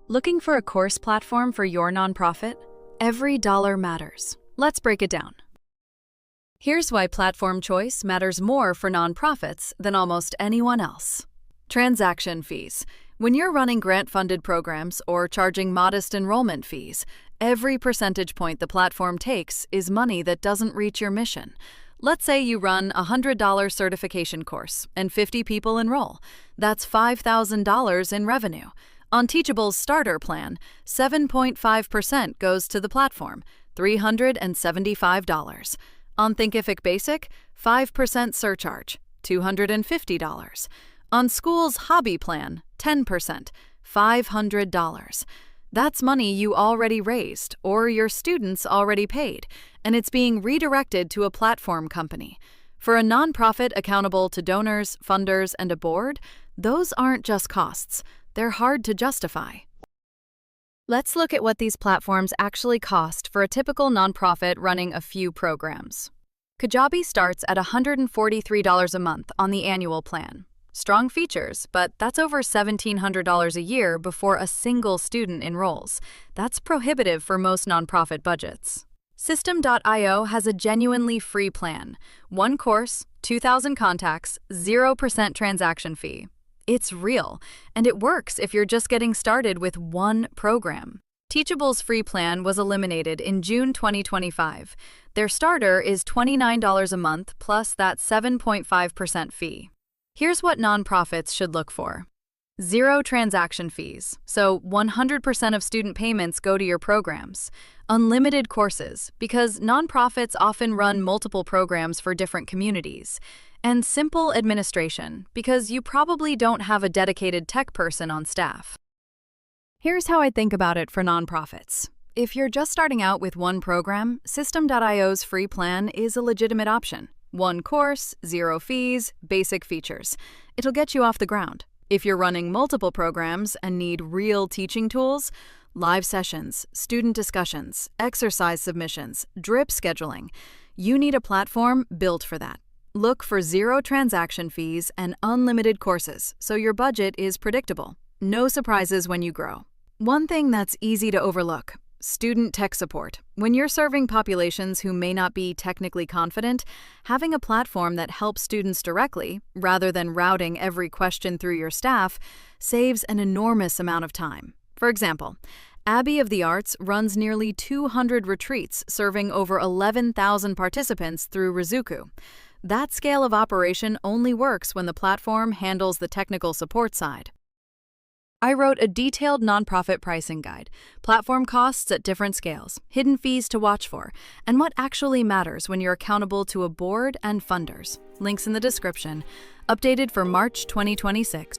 Looking for a course platform for your nonprofit? Every dollar matters. Let's break it down. Here's why platform choice matters more for nonprofits than almost anyone else. Transaction fees. When you're running grant-funded programs or charging modest enrollment fees, every percentage point the platform takes is money that doesn't reach your mission. Let's say you run a $100 certification course and 50 people enroll. That's $5,000 in revenue. On Teachable's starter plan, 7.5% goes to the platform, $375. On Thinkific Basic, 5% surcharge, $250. On School's hobby plan, 10%, $500. That's money you already raised or your students already paid, and it's being redirected to a platform company. For a nonprofit accountable to donors, funders, and a board, those aren't just costs. They're hard to justify. Let's look at what these platforms actually cost for a typical nonprofit running a few programs. Kajabi starts at $143 a month on the annual plan. Strong features, but that's over $1,700 a year before a single student enrolls. That's prohibitive for most nonprofit budgets. System.io has a genuinely free plan. One course, 2,000 contacts, 0% transaction fee. It's real, and it works if you're just getting started with one program. Teachable's free plan was eliminated in June 2025. Their starter is $29 a month plus that 7.5% fee. Here's what nonprofits should look for. 0 transaction fees, so 100% of student payments go to your programs. Unlimited courses, because nonprofits often run multiple programs for different communities. And simple administration, because you probably don't have a dedicated tech person on staff. Here's how I think about it for nonprofits. If you're just starting out with one program, System.io's free plan is a legitimate option. One course, 0 fees, basic features. It'll get you off the ground. If you're running multiple programs and need real teaching tools, live sessions, student discussions, exercise submissions, drip scheduling, you need a platform built for that. Look for 0 transaction fees and unlimited courses, so your budget is predictable. No surprises when you grow. One thing that's easy to overlook: student tech support. When you're serving populations who may not be technically confident, having a platform that helps students directly, rather than routing every question through your staff, saves an enormous amount of time. For example, Abbey of the Arts runs nearly 200 retreats serving over 11,000 participants through Ruzuku. That scale of operation only works when the platform handles the technical support side. I wrote a detailed nonprofit pricing guide, platform costs at different scales, hidden fees to watch for, and what actually matters when you're accountable to a board and funders. Links in the description. Updated for March 2026.